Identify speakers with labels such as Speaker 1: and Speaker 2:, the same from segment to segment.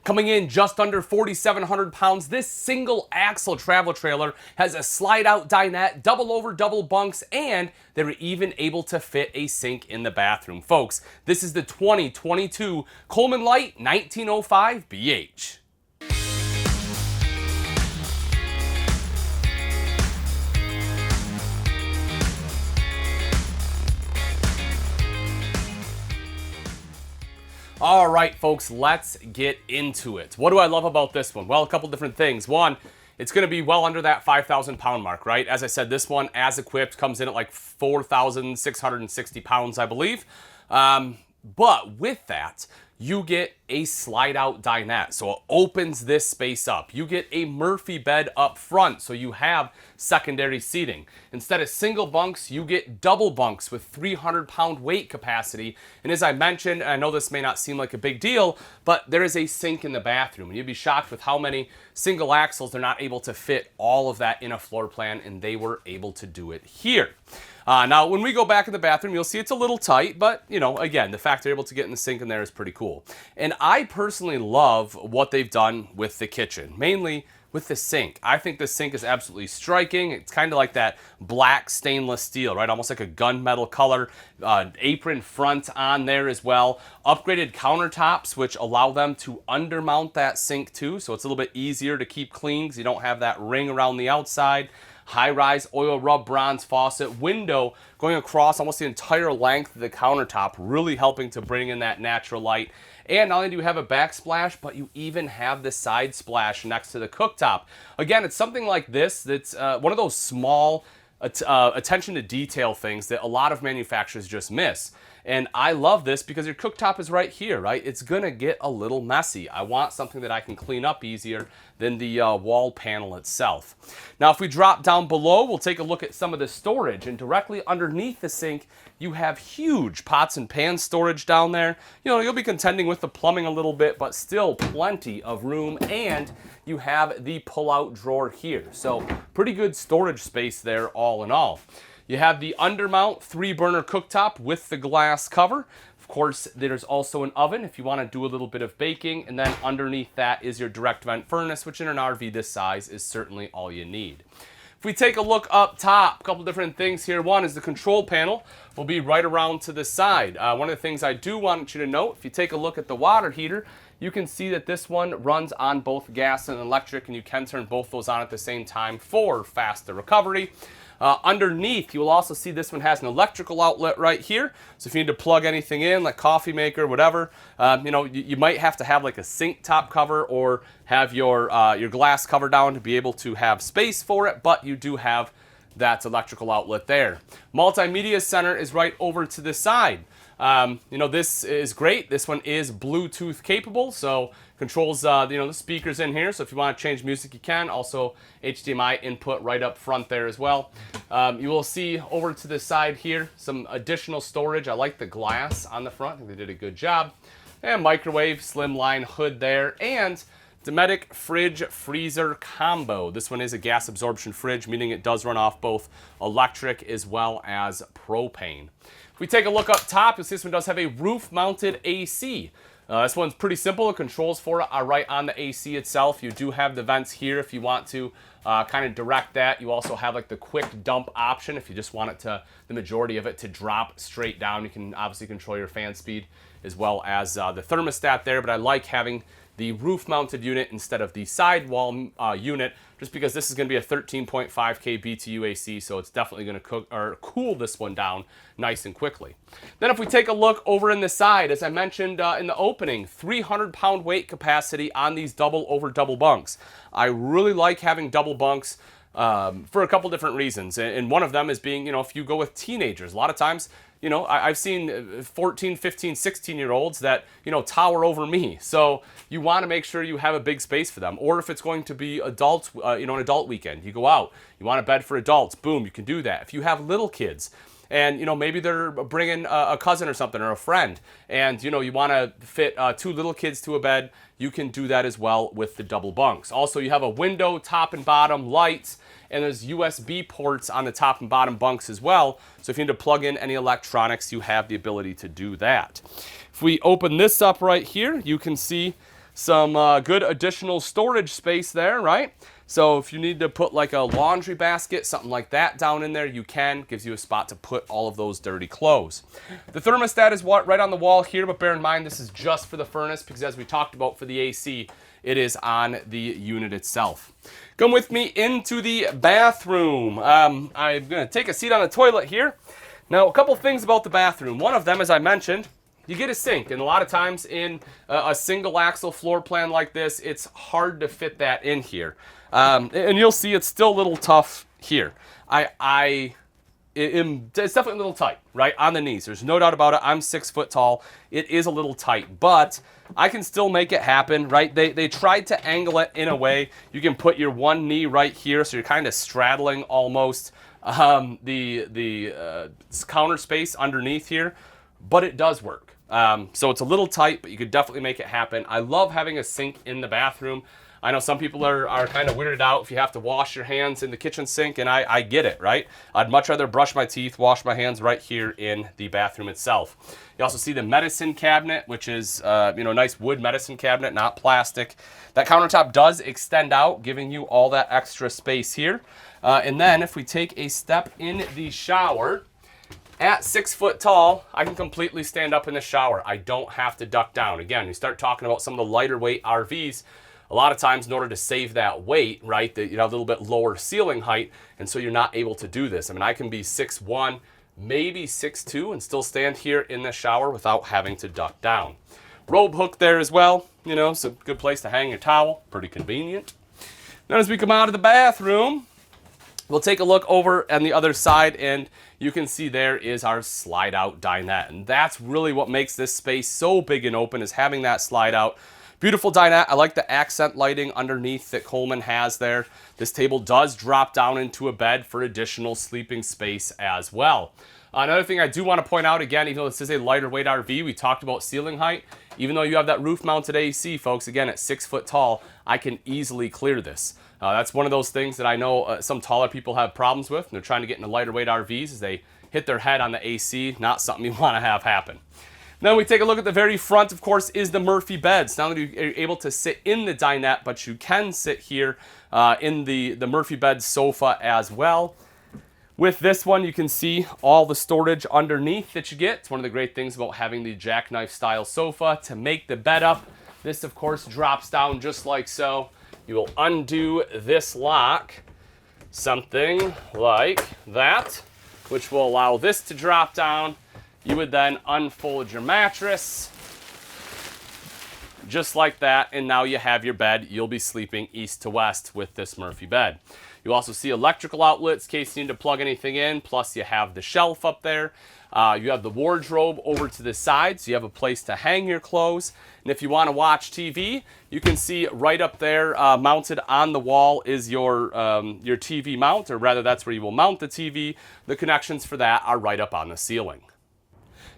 Speaker 1: Coming in just under 4,700 pounds, this single axle travel trailer has a slide out dinette, double over double bunks, and they're even able to fit a sink in the bathroom. Folks, this is the 2022 Coleman Light 1905 BH. All right, folks, let's get into it. What do I love about this one? Well, a couple different things. One, it's going to be well under that 5,000 pound mark, right? As I said, this one, as equipped, comes in at like 4,660 pounds, I believe. But with that, you get a slide out dinette, so it opens this space up. You get a muprhy bed up front, so you have secondary seating. Instead of single bunks, you get double bunks with 300 pound weight capacity. And as I mentioned, I know this may not seem like a big deal, but there is a sink in the bathroom. And you'd be shocked with how many single axles they're not able to fit all of that in a floor plan, and they were able to do it here. Now, when we go back in the bathroom, you'll see it's a little tight, but, you know, again, the fact they're able to get in the sink in there is pretty cool. And I personally love what they've done with the kitchen, mainly with the sink. I think the sink is absolutely striking. It's kind of like that black stainless steel, right? Almost like a gunmetal color. Apron front on there as well. Upgraded countertops, which allow them to undermount that sink too, so it's a little bit easier to keep clean because you don't have that ring around the outside. High-rise oil rub bronze faucet, window going across almost the entire length of the countertop, really helping to bring in that natural light. And not only do you have a backsplash, but you even have the side splash next to the cooktop. Again, it's something like this that's one of those small attention to detail things that a lot of manufacturers just miss. And I love this because your cooktop is right here, right? It's gonna get a little messy. I want something that I can clean up easier than the wall panel itself. Now, if we drop down below, we'll take a look at some of the storage. And directly underneath the sink, you have huge pots and pan storage down there. You know, you'll be contending with the plumbing a little bit, but still plenty of room. And you have the pull-out drawer here. So pretty good storage space there all in all. You have the undermount 3-burner cooktop with the glass cover. Of course, there's also an oven if you want to do a little bit of baking. And then underneath that is your direct vent furnace, which in an RV this size is certainly all you need. If we take a look up top, a couple different things here. One is the control panel will be right around to the side. One of the things I do want you to note, if you take a look at the water heater, you can see that this one runs on both gas and electric, and you can turn both those on at the same time for faster recovery. Underneath, you will also see this one has an electrical outlet right here. So if you need to plug anything in, like coffee maker, whatever, you know, you might have to have like a sink top cover or have your glass cover down to be able to have space for it, but you do have that electrical outlet there. Multimedia center is right over to the side. You know, this is great. This one is Bluetooth capable, so controls you know, the speakers in here. So if you want to change music, you can. Also HDMI input right up front there as well. You will see over to the side here some additional storage. I like the glass on the front. I think they did a good job. And microwave, slimline hood there, and Dometic fridge freezer combo. This one is a gas absorption fridge, meaning it does run off both electric as well as propane. If we take a look up top, you'll see this one does have a roof mounted AC. This one's pretty simple. The controls for it are right on the AC itself. You do have the vents here if you want to kind of direct that. You also have like the quick dump option if you just want it to, the majority of it to drop straight down. You can obviously control your fan speed as well as the thermostat there, but I like having the roof mounted unit instead of the sidewall unit, just because this is going to be a 13.5K BTU AC, so it's definitely going to cool this one down nice and quickly. Then if we take a look over in the side, as I mentioned in the opening, 300 pound weight capacity on these double over double bunks. I really like having double bunks for a couple different reasons, and one of them is being, you know, if you go with teenagers, a lot of times, you know, I've seen 14, 15, 16-year-olds that, you know, tower over me. So you want to make sure you have a big space for them. Or if it's going to be adults, you know, an adult weekend, you go out, you want a bed for adults, boom, you can do that. If you have little kids, and, you know, maybe they're bringing a cousin or something or a friend, and, you know, you want to fit 2 little kids to a bed, you can do that as well with the double bunks. Also, you have a window, top and bottom, lights, and there's USB ports on the top and bottom bunks as well. So if you need to plug in any electronics, you have the ability to do that. If we open this up right here, you can see Some good additional storage space there, right? So if you need to put like a laundry basket, something like that down in there, you can. Gives you a spot to put all of those dirty clothes. The thermostat is right on the wall here, but bear in mind this is just for the furnace because as we talked about for the AC, it is on the unit itself. Come with me into the bathroom. I'm going to take a seat on the toilet here. Now, a couple things about the bathroom. One of them, as I mentioned, you get a sink, and a lot of times in a single axle floor plan like this, it's hard to fit that in here. And you'll see it's still a little tough here. It's definitely a little tight, right, on the knees. There's no doubt about it. I'm 6 foot tall. It is a little tight, but I can still make it happen, right? They tried to angle it in a way. You can put your one knee right here, so you're kind of straddling almost the counter space underneath here, but it does work. So it's a little tight, but you could definitely make it happen. I love having a sink in the bathroom. I know some people are kind of weirded out if you have to wash your hands in the kitchen sink, and I get it, right? I'd much rather brush my teeth, wash my hands right here in the bathroom itself. You also see the medicine cabinet, which is nice wood medicine cabinet, not plastic. That countertop does extend out, giving you all that extra space here. And then if we take a step in the shower, at 6 foot tall, I can completely stand up in the shower. I don't have to duck down. Again, you start talking about some of the lighter weight RVs, a lot of times in order to save that weight, right, that you have a little bit lower ceiling height, and so you're not able to do this. I mean, I can be 6'1", maybe 6'2", and still stand here in the shower without having to duck down. Robe hook there as well, it's a good place to hang your towel, pretty convenient. Then as we come out of the bathroom, we'll take a look over on the other side, and you can see there is our slide-out dinette. And that's really what makes this space so big and open, is having that slide-out. Beautiful dinette. I like the accent lighting underneath that Coleman has there. This table does drop down into a bed for additional sleeping space as well. Another thing I do want to point out, again, even though this is a lighter weight RV, we talked about ceiling height. Even though you have that roof-mounted AC, folks, again, at 6 foot tall, I can easily clear this. That's one of those things that I know some taller people have problems with, and they're trying to get into lighter weight RVs as they hit their head on the AC. Not something you want to have happen. Then we take a look at the very front, of course, is the Muprhy beds. Not only are you able to sit in the dinette, but you can sit here in the Muprhy bed sofa as well. With this one, you can see all the storage underneath that you get. It's one of the great things about having the jackknife style sofa to make the bed up. This, of course, drops down just like so. You will undo this lock, something like that, which will allow this to drop down. You would then unfold your mattress, just like that, and now you have your bed. You'll be sleeping east to west with this Muprhy bed. You also see electrical outlets in case you need to plug anything in, plus you have the shelf up there. You have the wardrobe over to the side, so you have a place to hang your clothes. And if you want to watch TV, you can see right up there, mounted on the wall is your TV mount, or rather that's where you will mount the TV. The connections for that are right up on the ceiling.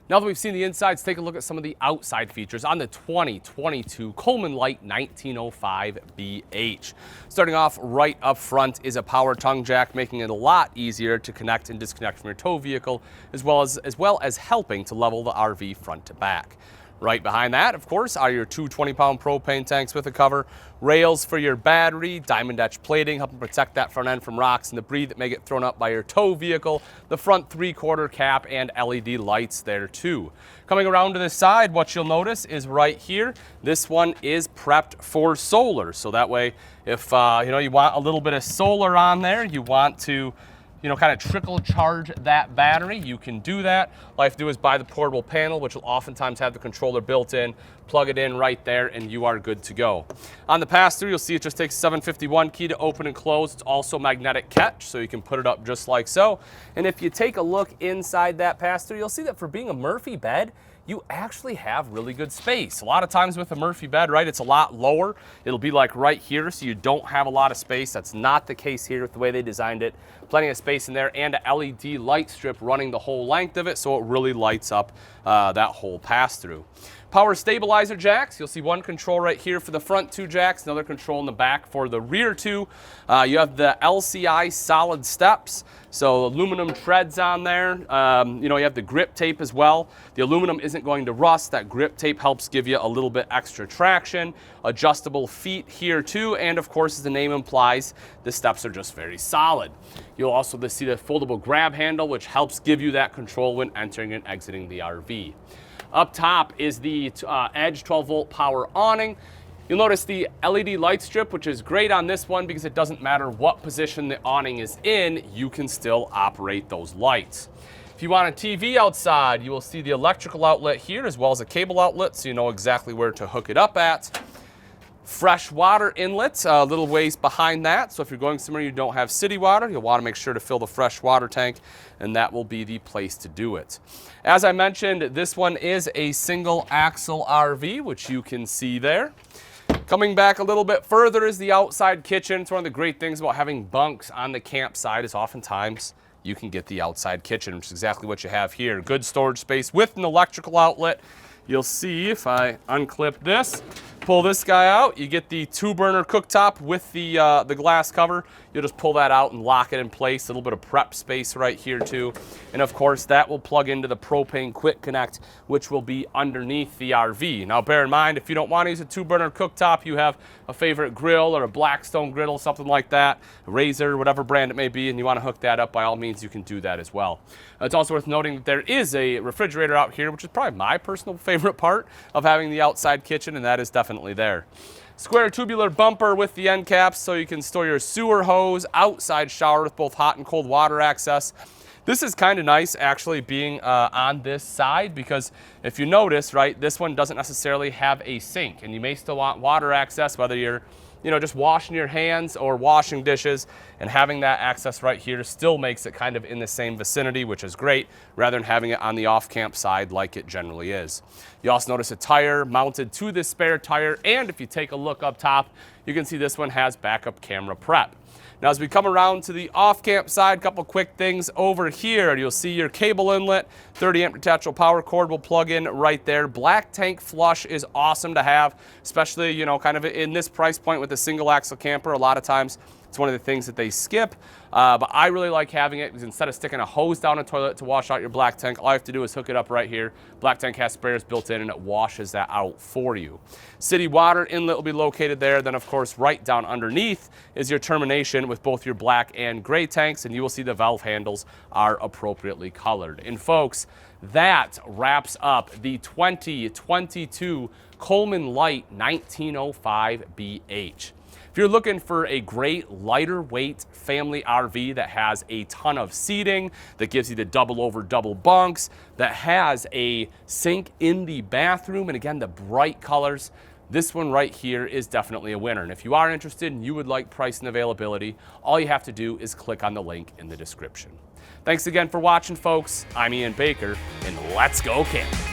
Speaker 1: Now that we've seen the insides, take a look at some of the outside features on the 2022 Coleman Light 1905 BH. Starting off right up front is a power tongue jack, making it a lot easier to connect and disconnect from your tow vehicle, as well as helping to level the RV front to back. Right behind that, of course, are your two 20-pound propane tanks with a cover, rails for your battery, diamond etch plating, helping protect that front end from rocks and debris that may get thrown up by your tow vehicle, the front 3/4 cap, and LED lights there too. Coming around to the side, what you'll notice is right here, this one is prepped for solar. So that way, if you want a little bit of solar on there, you want to kind of trickle charge that battery, you can do that. All you have to do is buy the portable panel, which will oftentimes have the controller built in, plug it in right there, and you are good to go. On the pass-through, you'll see it just takes a 751 key to open and close. It's also magnetic catch, so you can put it up just like so. And if you take a look inside that pass-through, you'll see that for being a Muprhy bed, you actually have really good space. A lot of times with a Muprhy bed, right, it's a lot lower. It'll be like right here, so you don't have a lot of space. That's not the case here with the way they designed it. Plenty of space in there, and a LED light strip running the whole length of it, so it really lights up that whole pass-through. Power stabilizer jacks. You'll see one control right here for the front 2 jacks, another control in the back for the rear 2. You have the LCI solid steps, so aluminum treads on there. You have the grip tape as well. The aluminum isn't going to rust. That grip tape helps give you a little bit extra traction. Adjustable feet here too, and of course, as the name implies, the steps are just very solid. You'll also see the foldable grab handle, which helps give you that control when entering and exiting the RV. Up top is the Edge 12-volt power awning. You'll notice the LED light strip, which is great on this one because it doesn't matter what position the awning is in, you can still operate those lights. If you want a TV outside, you will see the electrical outlet here as well as a cable outlet, so you know exactly where to hook it up at. Fresh water inlet, a little ways behind that. So if you're going somewhere you don't have city water, you'll want to make sure to fill the fresh water tank, and that will be the place to do it. As I mentioned, this one is a single axle RV, which you can see there. Coming back a little bit further is the outside kitchen. It's one of the great things about having bunks on the campsite is oftentimes you can get the outside kitchen, which is exactly what you have here. Good storage space with an electrical outlet. You'll see if I unclip this, pull this guy out, you get the 2-burner cooktop with the glass cover. You'll just pull that out and lock it in place. A little bit of prep space right here too. And of course, that will plug into the propane quick connect, which will be underneath the RV. Now bear in mind, if you don't want to use a 2-burner cooktop, you have a favorite grill or a Blackstone griddle, something like that, a Razor, whatever brand it may be, and you want to hook that up, by all means, you can do that as well. It's also worth noting that there is a refrigerator out here, which is probably my personal favorite part of having the outside kitchen, and that is definitely there. Square tubular bumper with the end caps so you can store your sewer hose, outside shower with both hot and cold water access. This is kind of nice actually being on this side, because if you notice, right, this one doesn't necessarily have a sink, and you may still want water access, whether you're just washing your hands or washing dishes, and having that access right here still makes it kind of in the same vicinity, which is great, rather than having it on the off-camp side like it generally is. You also notice a tire mounted to this spare tire, and if you take a look up top, you can see this one has backup camera prep. Now as we come around to the off-camp side, a couple quick things over here. You'll see your cable inlet, 30-amp detachable power cord will plug in right there. Black tank flush is awesome to have, especially, kind of in this price point with a single axle camper. A lot of times it's one of the things that they skip, but I really like having it because instead of sticking a hose down a toilet to wash out your black tank, all I have to do is hook it up right here. Black tank has sprayers built in and it washes that out for you. City water inlet will be located there. Then of course right down underneath is your termination with both your black and gray tanks, and you will see the valve handles are appropriately colored. And folks, that wraps up the 2022 Coleman Light 1905 BH. If you're looking for a great lighter weight family RV that has a ton of seating, that gives you the double over double bunks, that has a sink in the bathroom, and again, the bright colors, this one right here is definitely a winner. And if you are interested and you would like price and availability, all you have to do is click on the link in the description. Thanks again for watching, folks. I'm Ian Baker, and let's go camping.